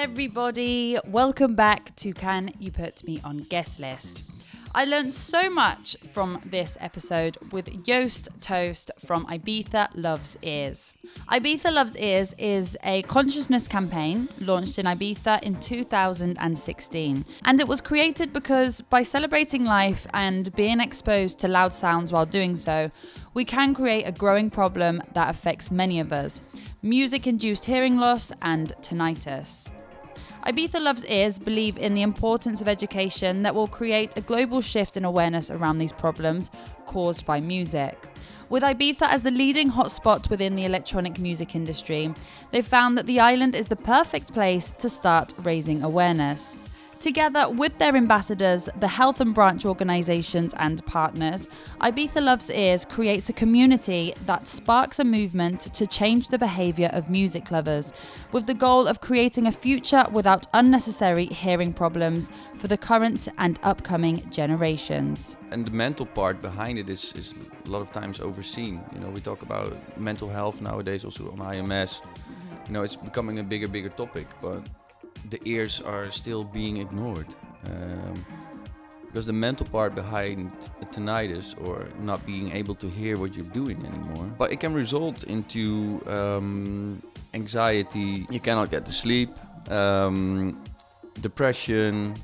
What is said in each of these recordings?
everybody, welcome back to Can You Put Me on Guest List. I learned so much from this episode with Joost Toast from Ibiza Loves Ears. Ibiza Loves Ears is a consciousness campaign launched in Ibiza in 2016. And it was created because by celebrating life and being exposed to loud sounds while doing so, we can create a growing problem that affects many of us: music-induced hearing loss and tinnitus. Ibiza Loves Ears believe in the importance of education that will create a global shift in awareness around these problems caused by music. With Ibiza as the leading hotspot within the electronic music industry, they've found that the island is the perfect place to start raising awareness. Together with their ambassadors, the health and branch organisations and partners, Ibiza Loves Ears creates a community that sparks a movement to change the behaviour of music lovers, with the goal of creating a future without unnecessary hearing problems for the current and upcoming generations. And the mental part behind it is a lot of times overseen. You know, we talk about mental health nowadays, also on IMS. You know, it's becoming a bigger topic, but the ears are still being ignored because the mental part behind tinnitus, or not being able to hear what you're doing anymore, but it can result into anxiety. You cannot get to sleep, depression.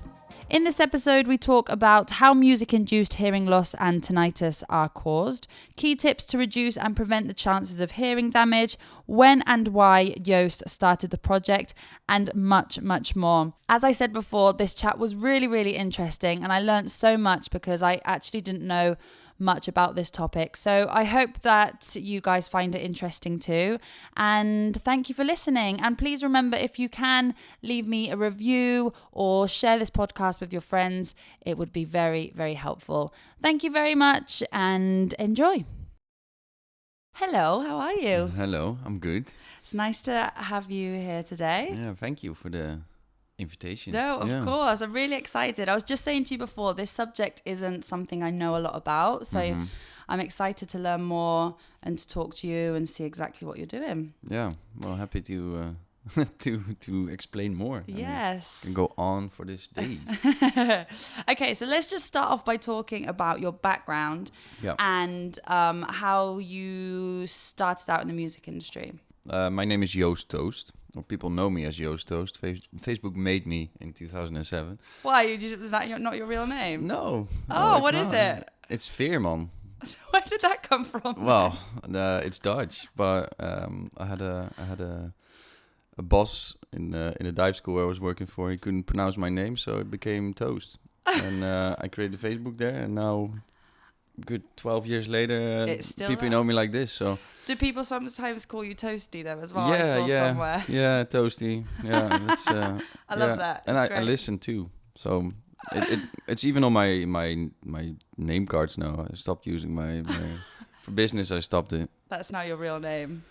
In this episode, we talk about how music-induced hearing loss and tinnitus are caused, key tips to reduce and prevent the chances of hearing damage, when and why Joost started the project, and much, much more. As I said before, this chat was really, really interesting, and I learned so much because I actually didn't know much about this topic. So I hope that you guys find it interesting too. And thank you for listening. And please remember, if you can, leave me a review or share this podcast with your friends. It would be very, very helpful. Thank you very much and enjoy. Hello, how are you? Hello, I'm good. It's nice to have you here today. Yeah, thank you for the invitation. No, of course. I'm really excited. I was just saying to you before, this subject isn't something I know a lot about. So I'm excited to learn more and to talk to you and see exactly what you're doing. Yeah, well, happy to to explain more. Yes. I mean, can go on for this days. Okay, so let's just start off by talking about your background and how you started out in the music industry. My name is Joost Toast. Or people know me as Joost Toast. Facebook made me in 2007. Why? Was that not your real name? No. What is it? It's Veerman. Where did that come from? Well, it's Dutch, but I had a boss in a dive school where I was working for. He couldn't pronounce my name, so it became Toast. And I created Facebook there, and now, good 12 years later, people know me like this. So. Do people sometimes call you Toasty though as well? Yeah, I saw somewhere. Yeah, Toasty. Yeah, that's, I love that. And I listen too. So it's even on my name cards now. I stopped using my for business. I stopped it. That's now your real name.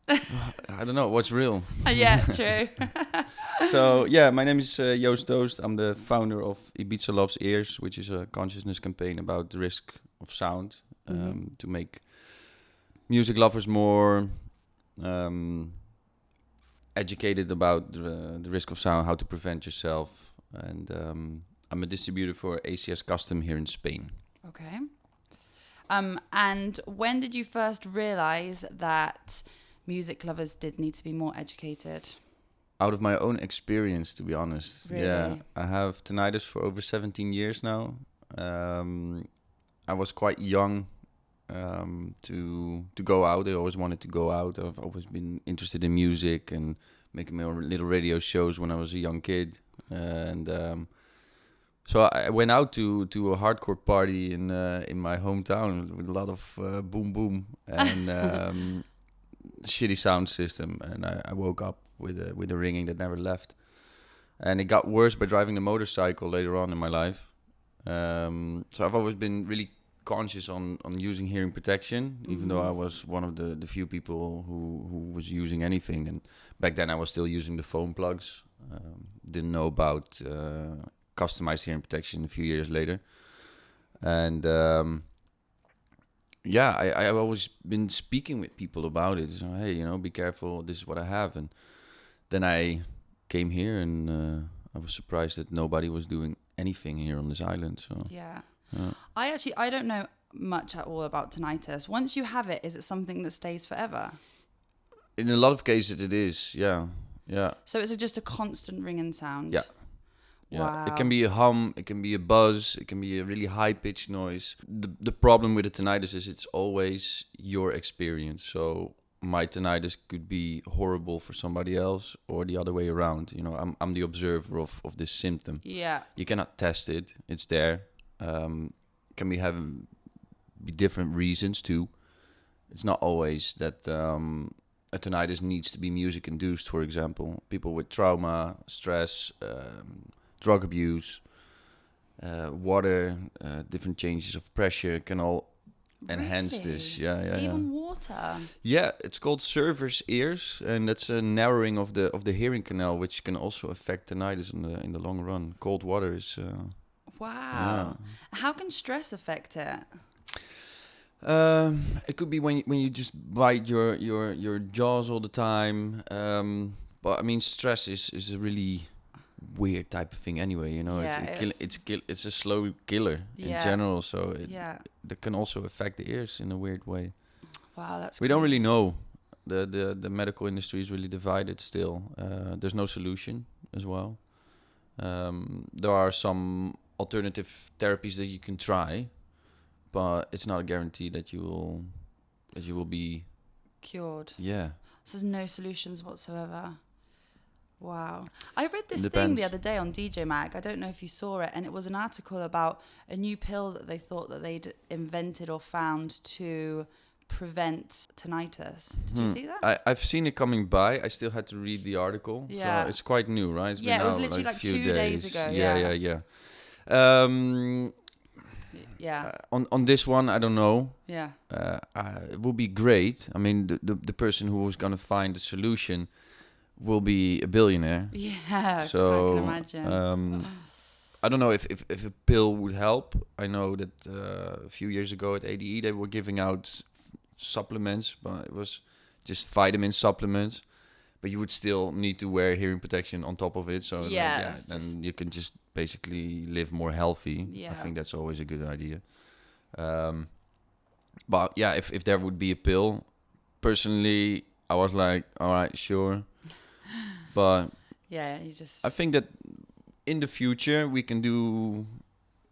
I don't know what's real. Yeah, true. So yeah, my name is Joost Toast. I'm the founder of Ibiza Loves Ears, which is a consciousness campaign about the risk of sound, to make music lovers more educated about the risk of sound, how to prevent yourself. And I'm a distributor for ACS Custom here in Spain. Okay. And when did you first realize that music lovers did need to be more educated? Out of my own experience, to be honest. Really? Yeah, I have tinnitus for over 17 years now. I was quite young to go out. I always wanted to go out. I've always been interested in music and making my own little radio shows when I was a young kid. So I went out to a hardcore party in my hometown with a lot of boom boom and shitty sound system, and I woke up with a ringing that never left. And it got worse by driving the motorcycle later on in my life. So I've always been really conscious on using hearing protection, even though I was one of the few people who was using anything. And back then I was still using the phone plugs. Didn't know about customized hearing protection a few years later. And I've always been speaking with people about it. So, hey, be careful. This is what I have. And then I came here, and I was surprised that nobody was doing anything here on this island. So Yeah. yeah. I don't know much at all about tinnitus. Once you have it, is it something that stays forever? In a lot of cases, it is. Yeah. So it's just a constant ringing sound? Yeah. Yeah, Wow. it can be a hum, it can be a buzz, it can be a really high-pitched noise. The problem with the tinnitus is it's always your experience. So my tinnitus could be horrible for somebody else or the other way around. You know, I'm the observer of this symptom. Yeah. You cannot test it. It's there. Can be different reasons too. It's not always that a tinnitus needs to be music-induced, for example. People with trauma, stress, drug abuse, water, different changes of pressure can all enhance this. Yeah. Even water. Yeah, it's called server's ears, and that's a narrowing of the hearing canal, which can also affect tinnitus in the long run. Cold water is. Wow. Yeah. How can stress affect it? It could be when you just bite your jaws all the time. But I mean, stress is a really weird type of thing anyway. You know, Yeah, it's a slow killer in general. So that can also affect the ears in a weird way. Wow, that's. We don't really know. The medical industry is really divided still. There's no solution as well. There are some alternative therapies that you can try, but it's not a guarantee that you will be cured. Yeah. So there's no solutions whatsoever. Wow. I read this thing Depends. the other day on DJ Mag. I don't know if you saw it, and it was an article about a new pill that they thought that they'd invented or found to prevent tinnitus. Did you see that? I've seen it coming by. I still had to read the article. Yeah. So it's quite new, right? It's Yeah, been it was out, literally like like few 2 days ago. Yeah. Yeah. On this one, I don't know. Yeah. It would be great. I mean, the person who was going to find the solution will be a billionaire. Yeah, So I can imagine. I don't know if a pill would help. I know that a few years ago at ADE they were giving out supplements, but it was just vitamin supplements. But you would still need to wear hearing protection on top of it. So then you can just basically live more healthy. Yeah. I think that's always a good idea. But yeah, if there would be a pill, personally, I was like, all right, sure. But yeah, you just. I think that in the future we can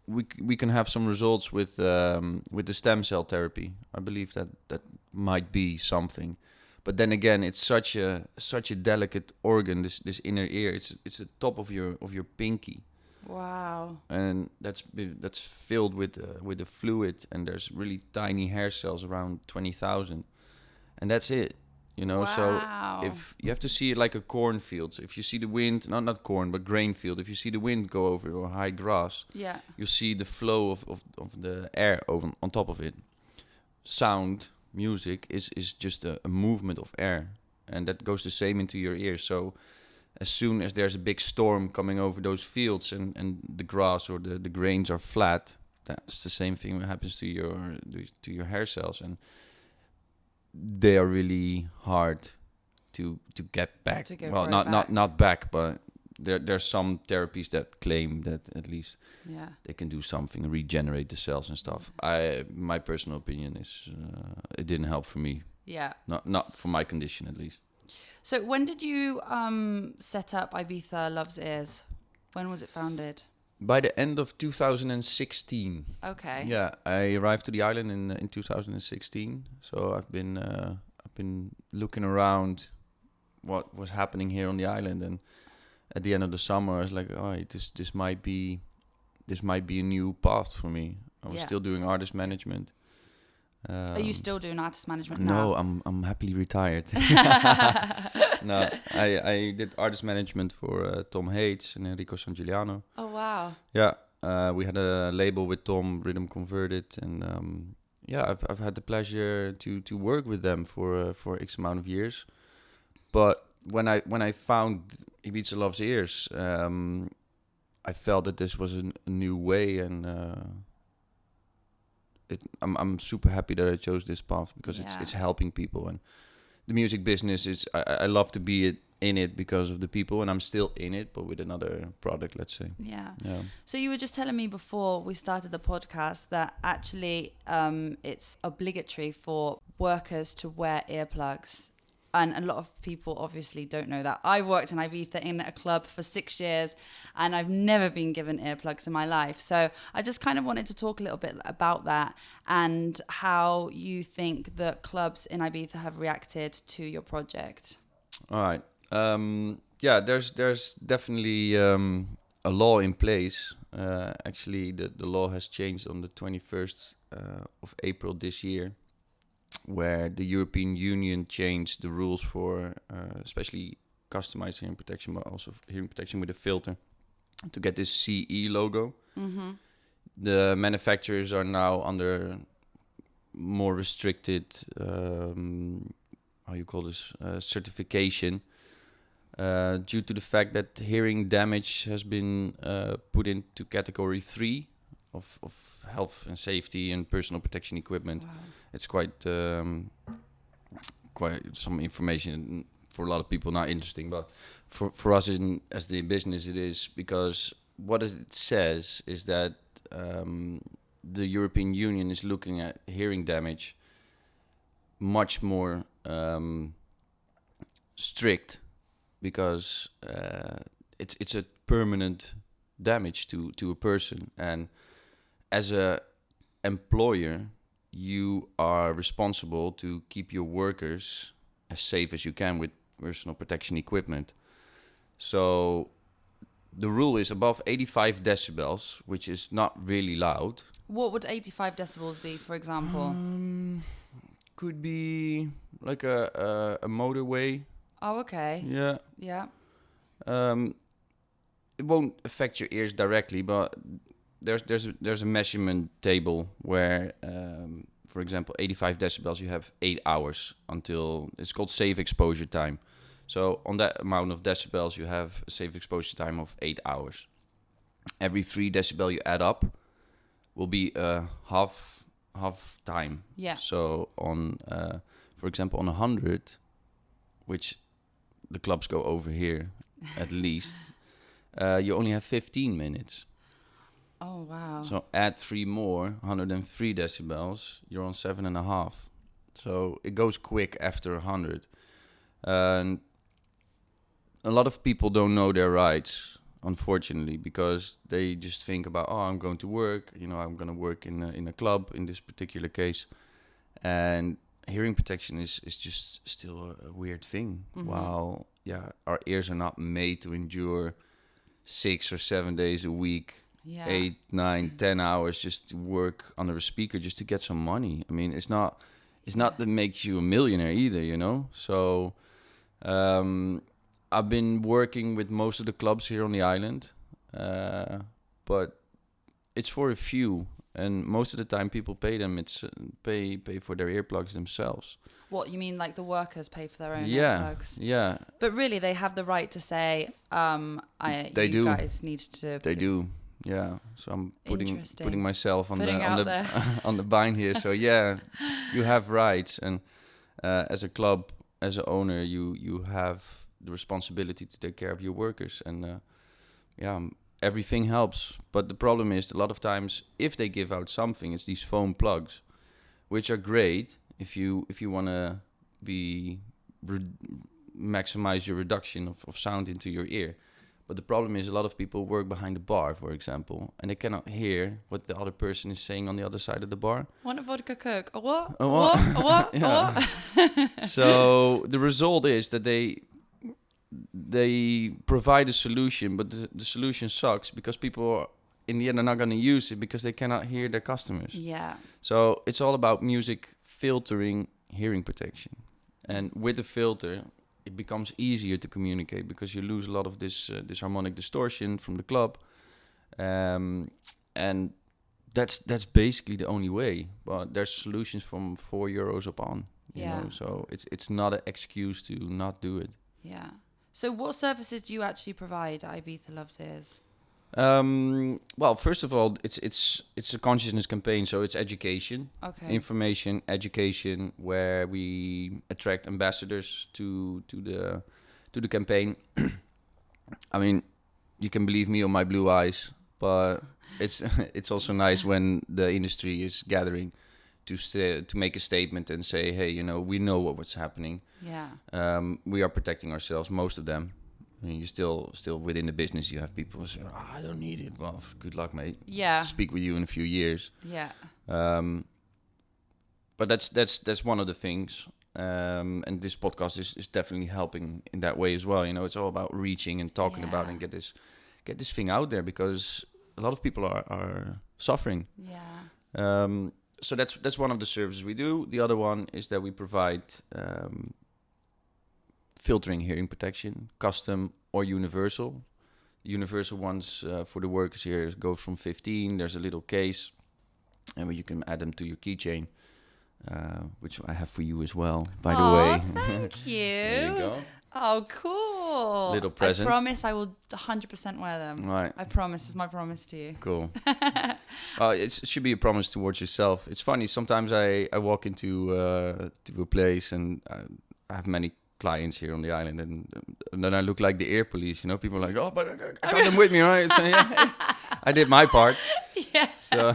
we can have some results with the stem cell therapy. I believe that might be something. But then again, it's such a delicate organ. This inner ear. It's the top of your pinky. Wow. And that's filled with the fluid, and there's really tiny hair cells, around 20,000, and that's it. You know, Wow. So if you have to see it like a cornfield. So if you see the wind, not corn, but grain field. If you see the wind go over it or high grass, Yeah. you see the flow of the air on top of it. Sound, music is just a movement of air, and that goes the same into your ears. So as soon as there's a big storm coming over those fields and the grass or the grains are flat, that's the same thing that happens to your hair cells, and they are really hard to get back. Well, not back, but there's some therapies that claim that at least they can do something, regenerate the cells and stuff. My personal opinion is it didn't help for me. Yeah. Not for my condition at least. So when did you set up Ibiza Loves Ears? When was it founded? By the end of 2016. Okay. Yeah, I arrived to the island in 2016. So I've been looking around what was happening here on the island, and at the end of the summer I was like, oh, this might be a new path for me. I was still doing artist management. Are you still doing artist management now? No, I'm happily retired. No, I did artist management for Tom Hates and Enrico Sangiuliano. Oh wow! Yeah, we had a label with Tom, Rhythm Converted, and I've had the pleasure to work with them for X amount of years. But when I found Ibiza Loves Ears, I felt that this was a new way, and I'm super happy that I chose this path because it's helping people, and the music business is I love to be in it because of the people, and I'm still in it, but with another product, let's say. Yeah. Yeah. So you were just telling me before we started the podcast that actually it's obligatory for workers to wear earplugs. And a lot of people obviously don't know that. I worked in Ibiza in a club for 6 years and I've never been given earplugs in my life. So I just kind of wanted to talk a little bit about that and how you think that clubs in Ibiza have reacted to your project. All right. Yeah, there's definitely a law in place. Actually, the law has changed on the 21st of April this year, where the European Union changed the rules for especially customized hearing protection, but also hearing protection with a filter, to get this CE logo. Mm-hmm. The manufacturers are now under more restricted, how you call this, certification, due to the fact that hearing damage has been put into category 3 of health and safety and personal protection equipment. Wow. It's quite some information for a lot of people, not interesting, but for us as the business it is, because what it says is that the European Union is looking at hearing damage much more strict, because it's a permanent damage to a person, and as a employer you are responsible to keep your workers as safe as you can with personal protection equipment. So the rule is above 85 decibels, which is not really loud. What would 85 decibels be, for example? Could be like a motorway. Oh, okay. Yeah. Yeah. It won't affect your ears directly, but there's a measurement table where, for example, 85 decibels, you have 8 hours until it's called safe exposure time. So on that amount of decibels, you have a safe exposure time of 8 hours. Every 3 decibel you add up will be half time. Yeah. So on, for example, on 100, which the clubs go over here at least, you only have 15 minutes. Oh, wow. So add 3 more, 103 decibels, you're on 7.5. So it goes quick after 100. And a lot of people don't know their rights, unfortunately, because they just think about, oh, I'm going to work, I'm going to work in a club in this particular case. And hearing protection is just still a weird thing. Mm-hmm. While, our ears are not made to endure 6 or 7 days a week, 8, 9, 10 hours just to work under a speaker just to get some money. I mean, it's not that makes you a millionaire either, So I've been working with most of the clubs here on the island, but it's for a few, and most of the time people pay them. It's pay for their earplugs themselves. What, you mean like the workers pay for their own earplugs? Yeah. But really, they have the right to say, you guys need to. They do. Yeah, so I'm putting myself on the bind here. So you have rights, and as a club, as an owner, you have the responsibility to take care of your workers, and everything helps. But the problem is, a lot of times, if they give out something, it's these foam plugs, which are great if you want to maximize your reduction of sound into your ear. But the problem is, a lot of people work behind the bar, for example, and they cannot hear what the other person is saying on the other side of the bar. Want a vodka coke? A what? A what? A what? A what? So the result is that they provide a solution, but the solution sucks because people, in the end, are not going to use it because they cannot hear their customers. Yeah. So it's all about music filtering hearing protection. And with the filter, it becomes easier to communicate because you lose a lot of this harmonic distortion from the club, and that's basically the only way. But there's solutions from €4 up on, you know. So it's not an excuse to not do it. Yeah. So what services do you actually provide at Ibiza Loves Ears? Well, first of all, it's a consciousness campaign, so it's education, information, education, where we attract ambassadors to to the campaign. I mean, you can believe me on my blue eyes, but it's also nice when the industry is gathering to make a statement and say, hey, you know, we know what's happening. Yeah. We are protecting ourselves, most of them. I mean, you're still within the business. You have people who say, I don't need it. Well, good luck, mate. Yeah. Speak with you in a few years. Yeah. But that's one of the things. And this podcast is definitely helping in that way as well. You know, it's all about reaching and talking about and get this thing out there, because a lot of people are suffering. Yeah. So that's one of the services we do. The other one is that we provide filtering hearing protection, custom or universal. Universal ones for the workers here go from 15. There's a little case, and you can add them to your keychain, which I have for you as well, by the way. Thank you. There you go. Oh, cool. Little present. I promise I will 100% wear them. Right. I promise. It's my promise to you. Cool. It should be a promise towards yourself. It's funny. Sometimes I walk into to a place, and I have many clients here on the island, and then I look like the ear police. You know, people are like, oh, but I got them with me, right? So, yeah, I did my part. Yeah. So,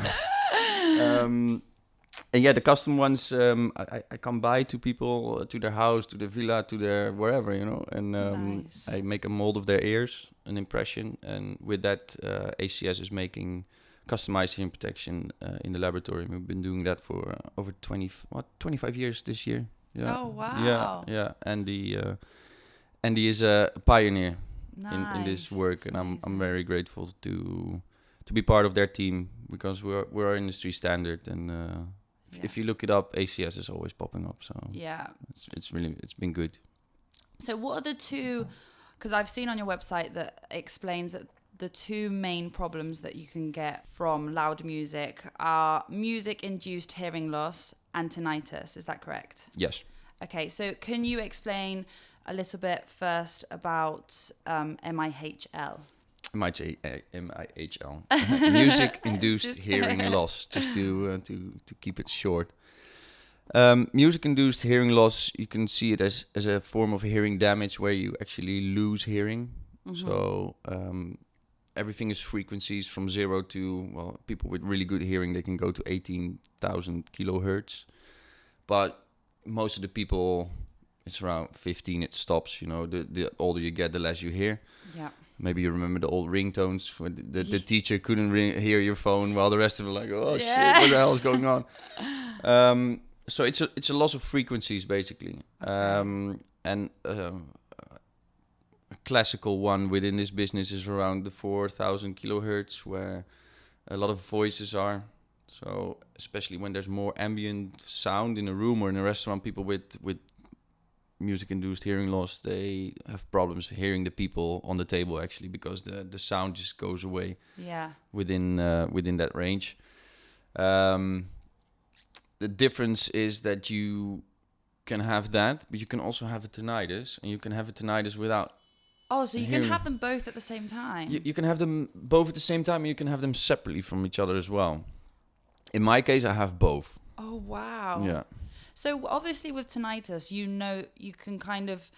and yeah, the custom ones, I come by to people, to their house, to their villa, to their wherever, you know, and Nice. I make a mold of their ears, an impression, and with that, ACS is making customized hearing protection in the laboratory. We've been doing that for over 25 years this year. Yeah. Oh, wow. Yeah. Andy is a pioneer in this work, That's and I'm amazing. very grateful to be part of their team, because we're our industry standard, and if you look it up, ACS is always popping up. So Yeah. it's been good. So what are the two, because I've seen on your website that explains that the two main problems that you can get from loud music are music-induced hearing loss and tinnitus. Is that correct? Yes. Okay, so can you explain a little bit first about MIHL? MIHL, music-induced hearing loss. Just to keep it short. Music-induced hearing loss, you can see it as a form of hearing damage where you actually lose hearing. Mm-hmm. So everything is frequencies from 0 to, well, people with really good hearing, they can go to 18,000 kilohertz. But most of the people, it's around 15, it stops. You know, the older you get, the less you hear. Yeah. Maybe you remember the old ringtones where the teacher couldn't hear your phone while the rest of them were like, oh shit, what the hell is going on? So it's a loss of frequencies, basically. And a classical one within this business is around the 4,000 kilohertz, where a lot of voices are. So especially when there's more ambient sound in a room or in a restaurant, people with music-induced hearing loss, they have problems hearing the people on the table, actually, because the sound just goes away. Yeah. Within that range. The difference is that you can have that, but you can also have a tinnitus, and you can have a tinnitus without. Oh, so you can have them both at the same time? You can have them both at the same time, and you can have them separately from each other as well. In my case, I have both. Oh, wow. Yeah. So obviously with tinnitus, you know, you can kind of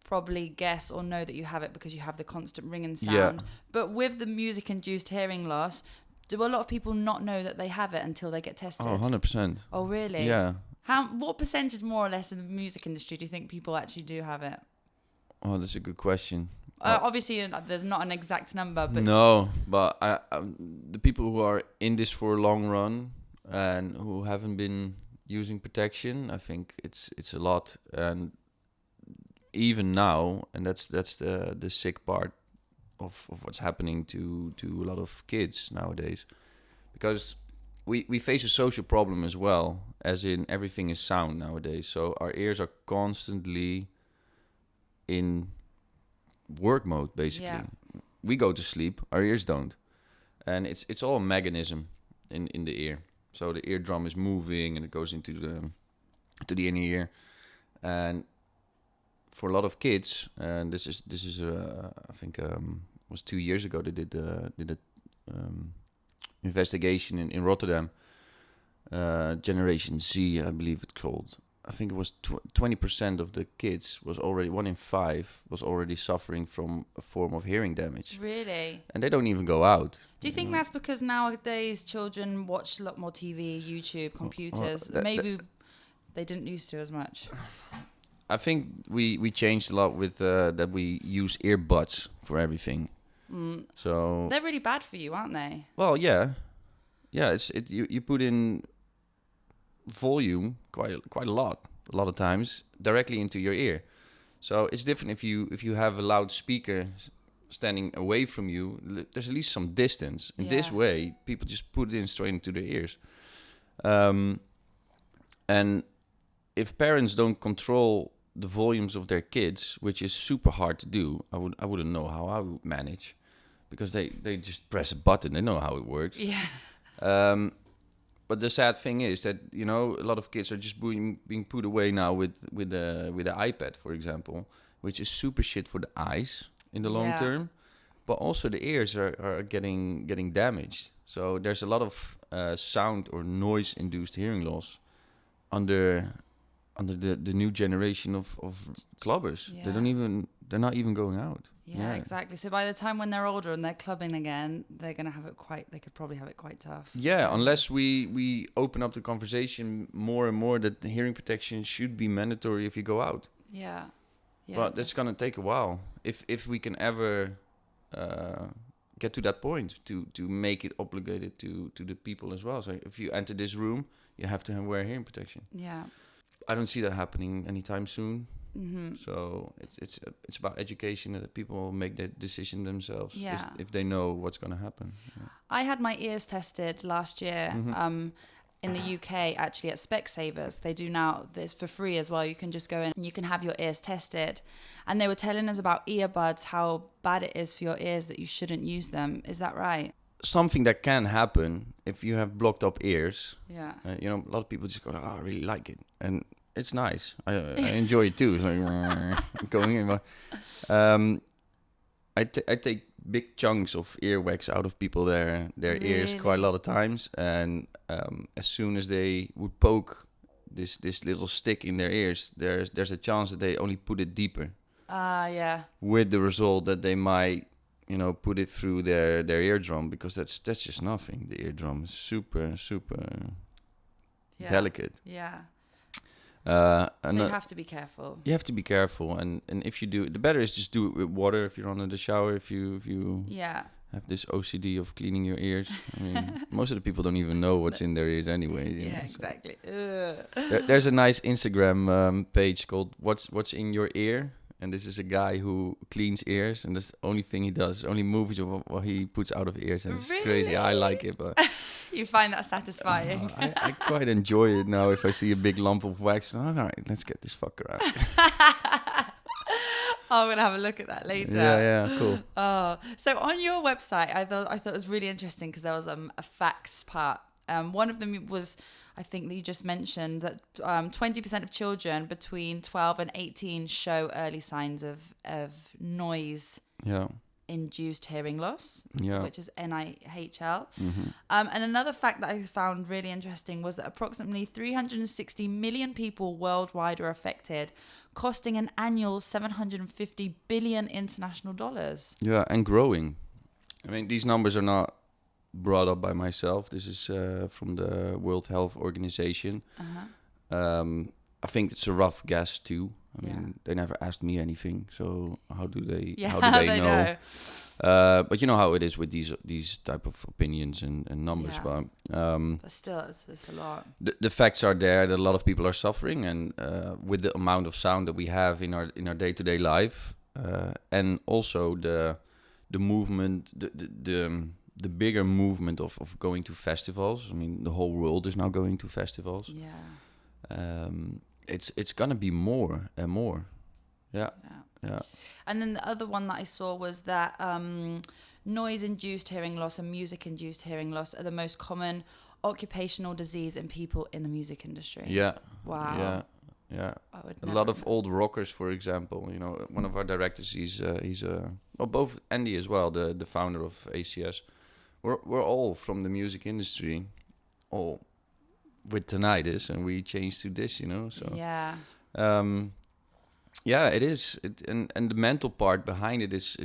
probably guess or know that you have it because you have the constant ringing sound. Yeah. But with the music-induced hearing loss, do a lot of people not know that they have it until they get tested? Oh, 100%. Oh, really? Yeah. What percentage, more or less, in the music industry do you think people actually do have it? Oh, that's a good question. Obviously, there's not an exact number, but No, but the people who are in this for a long run and who haven't been using protection, I think it's a lot. And even now, and that's the sick part of what's happening to a lot of kids nowadays, because we face a social problem as well, as in everything is sound nowadays. So our ears are constantly in work mode, basically. Yeah. We go to sleep, our ears don't, and it's all a mechanism in the ear. So the eardrum is moving and it goes into the inner ear, and for a lot of kids, and this is I think was 2 years ago, they did a investigation in Rotterdam, Generation Z, I believe it's called. I think it was 20% of the kids was already 1 in 5 was already suffering from a form of hearing damage. Really? And they don't even go out. Do you think that's because nowadays children watch a lot more TV, YouTube, computers? Maybe they didn't used to as much. I think we changed a lot with that we use earbuds for everything. So they're really bad for you, aren't they? Well, yeah. You put in volume quite a lot of times directly into your ear. So it's different if you have a loudspeaker standing away from you. There's at least some distance. In this way, people just put it in straight into their ears. And if parents don't control the volumes of their kids, which is super hard to do, I wouldn't know how I would manage, because they just press a button. They know how it works. Yeah. But the sad thing is that, a lot of kids are just being put away now with the iPad, for example, which is super shit for the eyes in the long term, but also the ears are getting damaged. So there's a lot of sound or noise-induced hearing loss under the new generation of clubbers. Yeah. They're not even going out. Yeah, exactly. So by the time when they're older and they're clubbing again, they could probably have it quite tough. Yeah, unless we open up the conversation more and more that the hearing protection should be mandatory if you go out. Yeah. But that's going to take a while. If we can ever get to that point to make it obligated to the people as well. So if you enter this room, you have to wear hearing protection. Yeah. I don't see that happening anytime soon. Mm-hmm. So it's about education, that people make that decision themselves. Yeah. If they know what's going to happen. Yeah. I had my ears tested last year in the UK, actually at Specsavers. They do now this for free as well. You can just go in and you can have your ears tested. And they were telling us about earbuds, how bad it is for your ears, that you shouldn't use them. Is that right? Something that can happen if you have blocked up ears. Yeah. A lot of people just go, I really like it. And it's nice. I enjoy it too. It's like going in. But, I take big chunks of earwax out of people their ears quite a lot of times, and as soon as they would poke this little stick in their ears, there's a chance that they only put it deeper. Yeah. With the result that they might put it through their eardrum, because that's just nothing. The eardrum is super delicate. Yeah. So you have to be careful. You have to be careful, and if you do, the better is just do it with water if you're under the shower. If you have this OCD of cleaning your ears, I mean, most of the people don't even know what's in their ears anyway. Yeah, exactly. There's a nice Instagram page called "What's in Your Ear," and this is a guy who cleans ears, and that's the only thing he does. Only movies of what he puts out of ears, and it's crazy. I like it, but. You find that satisfying. I quite enjoy it now. If I see a big lump of wax, all right, let's get this fucker out. I'm gonna have a look at that later. Yeah, cool. Oh, so on your website, I thought it was really interesting because there was a facts part. One of them was, I think that you just mentioned that 20% of children between 12 and 18 show early signs of noise. Yeah. Induced hearing loss, which is MIHL. Mm-hmm. And another fact that I found really interesting was that approximately 360 million people worldwide are affected, costing an annual $750 billion international dollars. Yeah, and growing. I mean, these numbers are not brought up by myself. This is from the World Health Organization. I think it's a rough guess too. I mean, they never asked me anything, so how do they know? But you know how it is with these type of opinions and numbers. Yeah. But But still, it's a lot. the facts are there that a lot of people are suffering, and with the amount of sound that we have in our day-to-day life, and also the movement, the bigger movement of going to festivals. I mean, the whole world is now going to festivals. Yeah. It's gonna be more and more. Yeah. And then the other one that I saw was that noise-induced hearing loss and music-induced hearing loss are the most common occupational disease in people in the music industry. Yeah. Wow. Yeah. I would A lot of old rockers, for example. One of our directors, he's both Andy as well, the founder of ACS. We're all from the music industry, all with tinnitus, and we changed to this, you know. So Yeah. Yeah, it is. And the mental part behind it is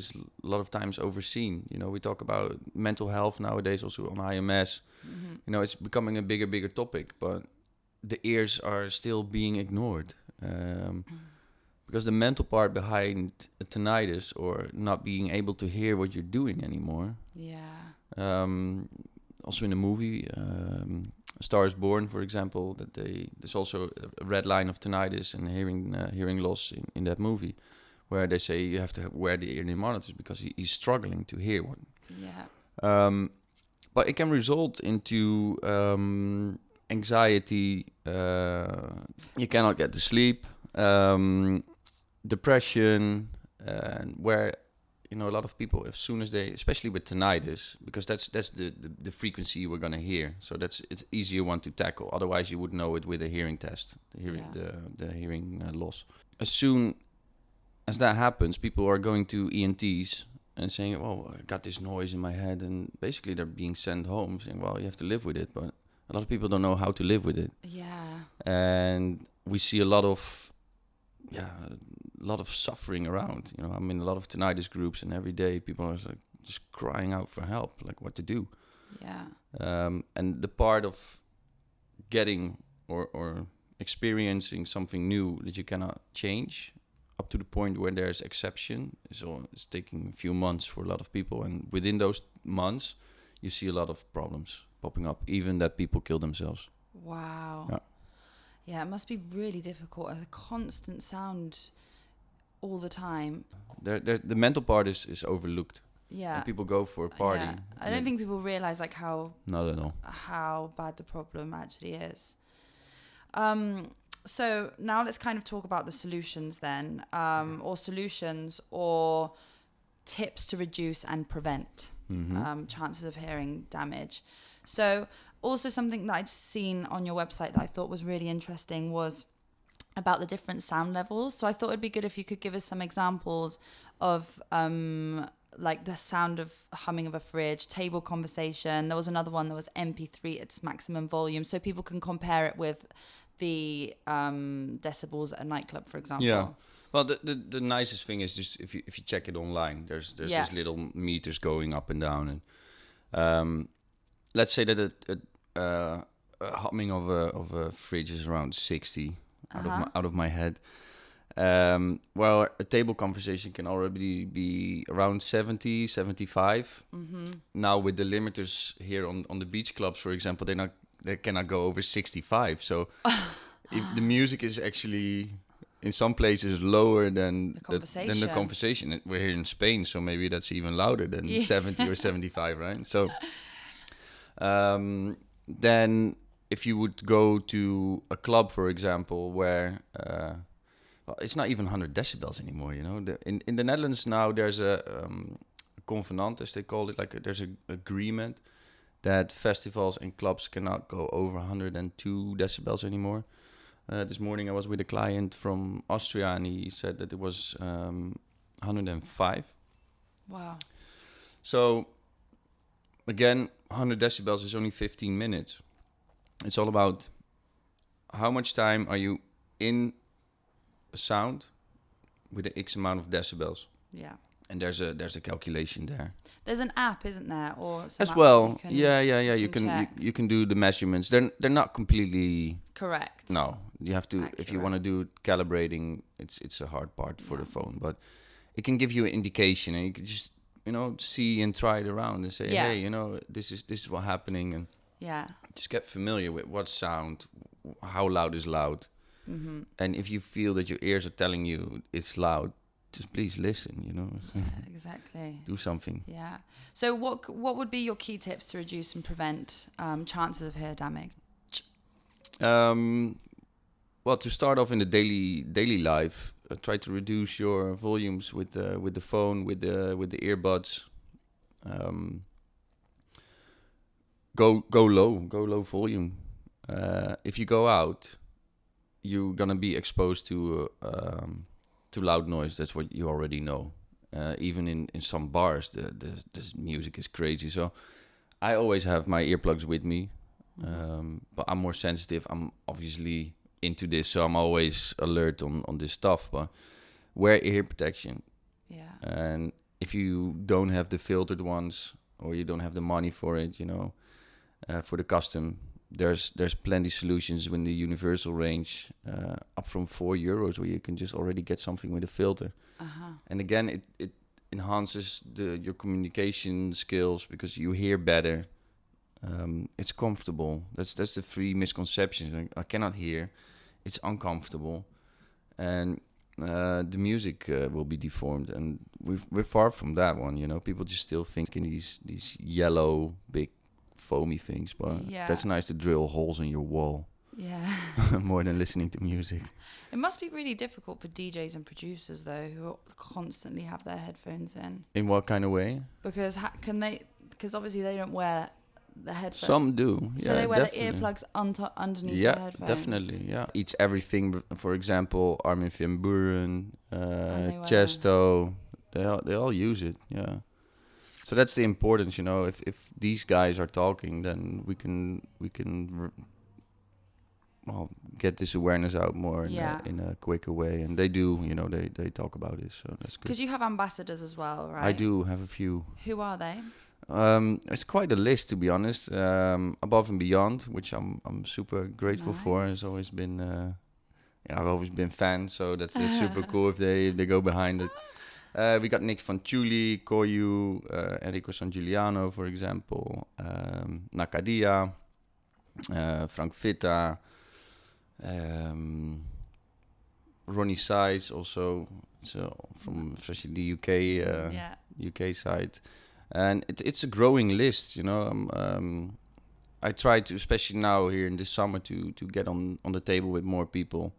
a lot of times overseen. You know, we talk about mental health nowadays, also on IMS. You know, it's becoming a bigger topic, but the ears are still being ignored. Because the mental part behind a tinnitus, or not being able to hear what you're doing anymore. Yeah. Also in the movie, Star is Born, for example, there's also a red line of tinnitus and hearing loss in that movie, where they say you have to wear the ear monitors because he's struggling to hear one. Yeah. But it can result into anxiety. You cannot get to sleep, depression, and where, you know, a lot of people, as soon as they, especially with tinnitus, because that's the frequency we're gonna hear, so it's easier one to tackle. Otherwise, you would know it with a hearing test, the hearing loss. As soon as that happens, people are going to ENTs and saying, "Oh, I got this noise in my head," and basically they're being sent home, saying, "Well, you have to live with it." But a lot of people don't know how to live with it. Yeah. And we see a lot of suffering around. You know, I'm in a lot of tinnitus groups, and every day people are like just crying out for help, like what to do. Yeah. And the part of getting or experiencing something new that you cannot change, up to the point where there's exception, it's taking a few months for a lot of people, and within those months, you see a lot of problems popping up, even that people kill themselves. Wow. Yeah. Yeah, it must be really difficult. A constant sound all the time. The mental part is overlooked. Yeah. When people go for a party. Yeah. I don't think people realize like how Not at all. how bad the problem actually is. So now let's kind of talk about the solutions then, or solutions or tips to reduce and prevent chances of hearing damage. So also something that I'd seen on your website that I thought was really interesting was about the different sound levels. So I thought it'd be good if you could give us some examples of like the sound of humming of a fridge, table conversation. There was another one that was MP3 at its maximum volume, so people can compare it with the decibels at a nightclub, for example. Yeah. Well, the nicest thing is just if you check it online, there's these little meters going up and down, and let's say that a humming of a fridge is around 60 out of my head. Well, a table conversation can already be around 70, 75. Now with the limiters here on the beach clubs, for example, they cannot go over 65. So if the music is actually in some places lower than the conversation. We're here in Spain, so maybe that's even louder than 70 or 75, right? So then if you would go to a club, for example, where well, it's not even 100 decibels anymore, you know. In the Netherlands now, there's a convenant, as they call it, like there's an agreement that festivals and clubs cannot go over 102 decibels anymore. This morning I was with a client from Austria, and he said that it was 105. Wow. So again, 100 decibels is only 15 minutes. It's all about how much time are you in a sound with an X amount of decibels. Yeah. And there's a calculation there. There's an app, isn't there, or some as apps well? that you You can do the measurements. They're not completely correct. No, you have to accurate. If you want to do calibrating. It's a hard part for the phone, but it can give you an indication, and you can just see and try it around and say, hey, this is what's happening, and just get familiar with what sound, how loud is loud, and if you feel that your ears are telling you it's loud, just please listen, Yeah, exactly. do something. Yeah. So what would be your key tips to reduce and prevent chances of hear damage? Well, to start off in the daily life, try to reduce your volumes with the phone, with the earbuds. Go low volume. If you go out, you're gonna be exposed to loud noise. That's what you already know. Even in some bars, this music is crazy. So I always have my earplugs with me. But I'm more sensitive. I'm obviously into this, so I'm always alert on this stuff. But wear ear protection. Yeah. And if you don't have the filtered ones, or you don't have the money for it, for the custom, there's plenty solutions in the universal range, up from €4, where you can just already get something with a filter. And again, it enhances your communication skills because you hear better. It's comfortable. That's the three misconceptions. Like, I cannot hear. It's uncomfortable, and the music will be deformed. And we're far from that one. People just still think in these yellow big foamy things, but that's nice to drill holes in your wall. Yeah. More than listening to music. It must be really difficult for DJs and producers though, who constantly have their headphones in. In what kind of way? Because because obviously they don't wear the headphones. Some do. So they wear the earplugs underneath their headphones. Yeah, definitely. Yeah, eats everything. For example, Armin van Buuren, Chesto, they all use it. Yeah. So that's the importance, If these guys are talking, then we can get this awareness out more in a quicker way, and they do. They talk about it, so that's good. Because you have ambassadors as well, right? I do have a few. Who are they? It's quite a list, to be honest. Above and Beyond, which I'm super grateful for. It's always been, I've always been fan, so that's super cool if they go behind it. We got Nick Van Chuli, Koyu, Enrico San Giuliano, for example, Nakadia, Frank Vitta, Ronnie Size, also from especially the UK side. And it's a growing list, I try to, especially now here in this summer, to get on the table with more people.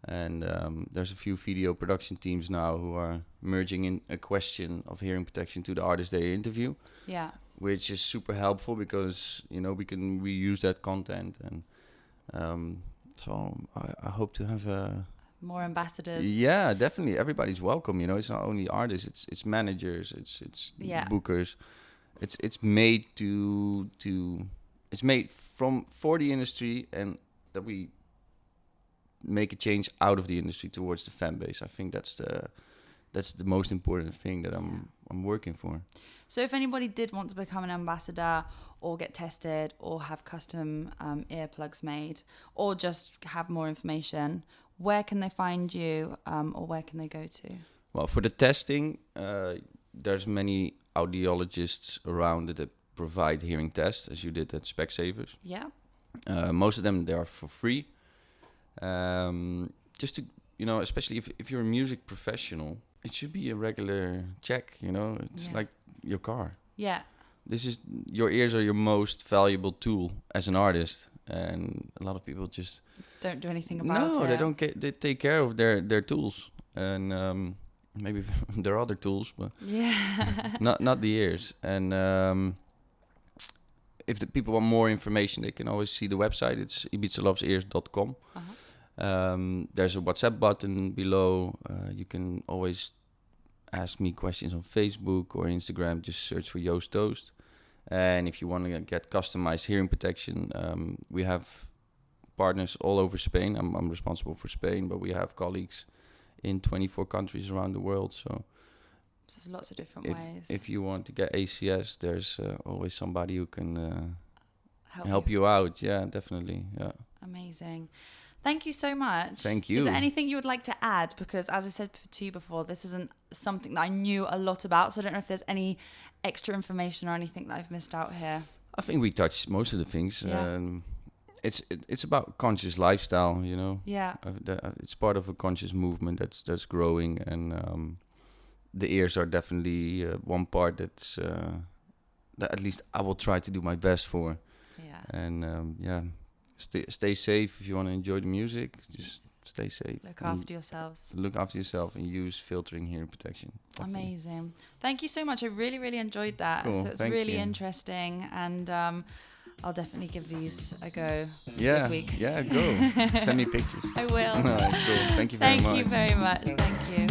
And there's a few video production teams now who are merging in a question of hearing protection to the artists they interview. Yeah. Which is super helpful because, we can reuse that content. And so I hope to have more ambassadors. Yeah, definitely. Everybody's welcome. It's not only artists. It's managers. It's bookers. It's made it's made for the industry, and that we make a change out of the industry towards the fan base. I think that's the most important thing that I'm working for. So if anybody did want to become an ambassador, or get tested, or have custom earplugs made, or just have more information, where can they find you, or where can they go to? Well, for the testing, there's many audiologists around that provide hearing tests, as you did at Specsavers. Yeah. Most of them, they are for free. Just to, especially if you're a music professional, it should be a regular check, It's like your car. Yeah. Your ears are your most valuable tool as an artist, and a lot of people just don't do anything about it. No, they don't. They take care of their tools, and maybe there are other tools, but not the ears. And if the people want more information, they can always see the website. It's ibizalovesears.com. There's a WhatsApp button below. You can always ask me questions on Facebook or Instagram. Just search for Joost Toast. And if you want to get customized hearing protection, we have partners all over Spain. I'm responsible for Spain, but we have colleagues in 24 countries around the world. So there's lots of different ways. If you want to get ACS, there's always somebody who can help you out. Yeah, definitely. Yeah. Amazing. Thank you so much. Thank you. Is there anything you would like to add? Because as I said to you before, this isn't something that I knew a lot about. So I don't know if there's any extra information or anything that I've missed out here. I think we touched most of the things. Yeah. It's about conscious lifestyle, Yeah. It's part of a conscious movement that's growing, and the ears are definitely one part that at least I will try to do my best for. Yeah. And Stay safe if you want to enjoy the music. Just stay safe. Look after yourselves. Look after yourself and use filtering hearing protection. Definitely. Amazing. Thank you so much. I really, really enjoyed that. Cool. It was really interesting, and I'll definitely give these a go this week. Yeah, go. Send me pictures. I will. All right, cool. Thank you very much. Thank you very much. Thank you.